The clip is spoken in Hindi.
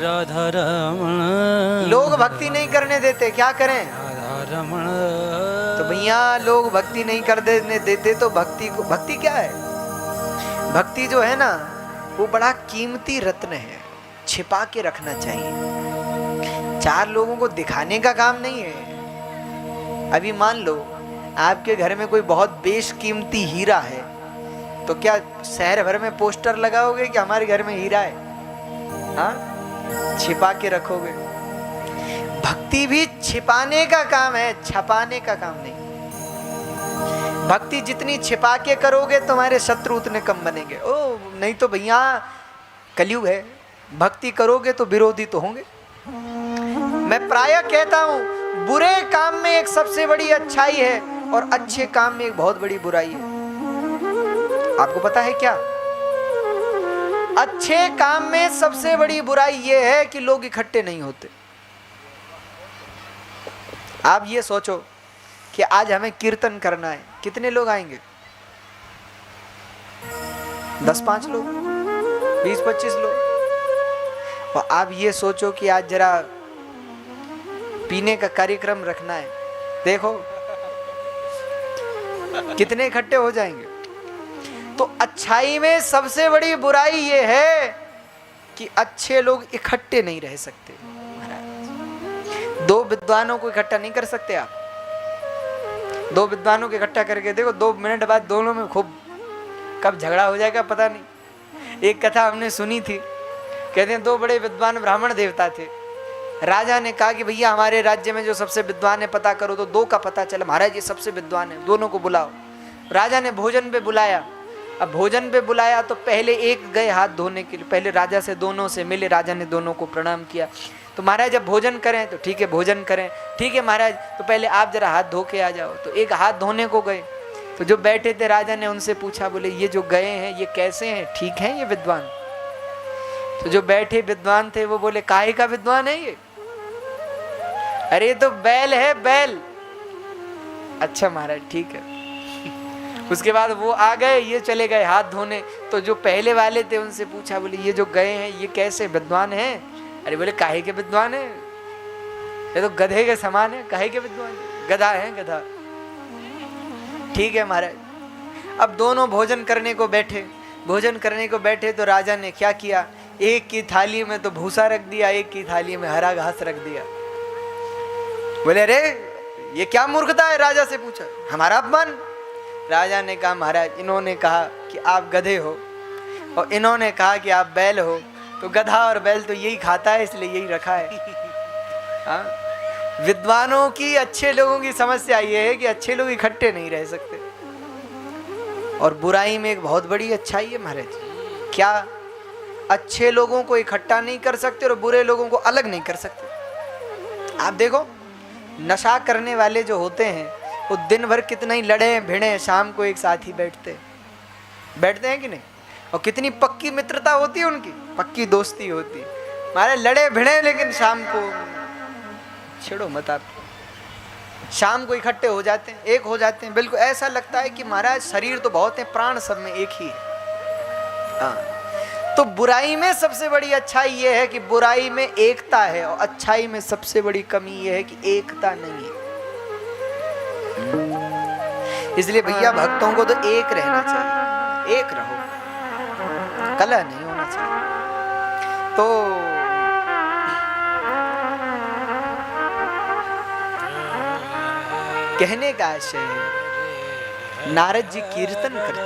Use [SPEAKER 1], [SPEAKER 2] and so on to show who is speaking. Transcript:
[SPEAKER 1] राधा रमण।
[SPEAKER 2] लोग भक्ति नहीं करने देते, क्या करें?
[SPEAKER 1] राधा रमण।
[SPEAKER 2] तो भैया लोग भक्ति नहीं कर देते तो भक्ति क्या है? भक्ति जो है ना वो बड़ा कीमती रत्न है, छिपा के रखना चाहिए। चार लोगों को दिखाने का काम नहीं है। अभी मान लो आपके घर में कोई बहुत बेशकीमती हीरा है, तो क्या शहर भर में पोस्टर लगाओगे कि हमारे घर में हीरा है? हाँ, छिपा के रखोगे। भक्ति भी छिपाने का काम है, छपाने का काम नहीं। भक्ति जितनी छिपा के करोगे तुम्हारे शत्रु उतने कम बनेंगे। ओ नहीं तो भैया कलयुग है, भक्ति करोगे तो विरोधी तो होंगे। मैं प्रायः कहता हूं बुरे काम में एक सबसे बड़ी अच्छाई है और अच्छे काम में एक बहुत बड़ी बुराई है। आपको पता है क्या? अच्छे काम में सबसे बड़ी बुराई यह है कि लोग इकट्ठे नहीं होते। आप ये सोचो कि आज हमें कीर्तन करना है, कितने लोग आएंगे? 10-5 लोग, 20-25 लोग। और आप ये सोचो कि आज जरा पीने का कार्यक्रम रखना है, देखो कितने इकट्ठे हो जाएंगे। तो अच्छाई में सबसे बड़ी बुराई ये है कि अच्छे लोग इकट्ठे नहीं रह सकते। दो विद्वानों को इकट्ठा नहीं कर सकते आप। दो विद्वानों को इकट्ठा करके देखो, 2 मिनट बाद दोनों में खूब कब झगड़ा हो जाएगा पता नहीं। एक कथा हमने सुनी थी, कहते हैं 2 बड़े विद्वान ब्राह्मण देवता थे। राजा ने कहा कि भैया हमारे राज्य में जो सबसे विद्वान है पता करो, तो 2 का पता चला। महाराज ये सबसे विद्वान है, दोनों को बुलाओ। राजा ने भोजन पे बुलाया। अब भोजन पे बुलाया तो पहले एक गए हाथ धोने के लिए, पहले राजा से दोनों से मिले। राजा ने दोनों को प्रणाम किया। तो महाराज जब भोजन करें तो ठीक है भोजन करें, ठीक है महाराज तो पहले आप जरा हाथ धो के आ जाओ। तो एक हाथ धोने को गए, तो जो बैठे थे राजा ने उनसे पूछा, बोले ये जो गए हैं ये कैसे हैं, ठीक हैं ये विद्वान? तो जो बैठे विद्वान थे वो बोले काहे का विद्वान है ये? अरे तो बैल है बैल। अच्छा महाराज ठीक है। उसके बाद वो आ गए, ये चले गए हाथ धोने। तो जो पहले वाले थे उनसे पूछा, बोले ये जो गए हैं ये कैसे विद्वान हैं? अरे बोले काहे के विद्वान है, ये तो गधे के समान है, काहे के विद्वान? गधा है गधा। ठीक है महाराज। अब दोनों भोजन करने को बैठे। भोजन करने को बैठे तो राजा ने क्या किया, एक की थाली में तो भूसा रख दिया, एक की थाली में हरा घास रख दिया। बोले अरे ये क्या मूर्खता है? राजा से पूछा, हमारा अपमान। राजा ने कहा महाराज इन्होंने कहा कि आप गधे हो और इन्होंने कहा कि आप बैल हो, तो गधा और बैल तो यही खाता है इसलिए यही रखा है। हाँ? विद्वानों की, अच्छे लोगों की समस्या ये है कि अच्छे लोग इकट्ठे नहीं रह सकते। और बुराई में एक बहुत बड़ी अच्छाई है महाराज, क्या? अच्छे लोगों को इकट्ठा नहीं कर सकते और बुरे लोगों को अलग नहीं कर सकते। आप देखो नशा करने वाले जो होते हैं वो दिन भर कितना ही लड़े भिड़े, शाम को एक साथ ही बैठते हैं कि नहीं? और कितनी पक्की मित्रता होती है उनकी, पक्की दोस्ती होती है। हमारे लड़े भिड़े लेकिन शाम को छिड़ो मत आप, शाम को इकट्ठे हो जाते हैं, एक हो जाते हैं। बिल्कुल ऐसा लगता है कि महाराज शरीर तो बहुत है, प्राण सब में एक ही है। हाँ, तो बुराई में सबसे बड़ी अच्छाई ये है कि बुराई में एकता है और अच्छाई में सबसे बड़ी कमी ये है कि एकता नहीं है। इसलिए भैया भक्तों को तो एक रहना चाहिए, एक रहो, कलह नहीं होना चाहिए। तो कहने का आशय है, नारद जी कीर्तन करते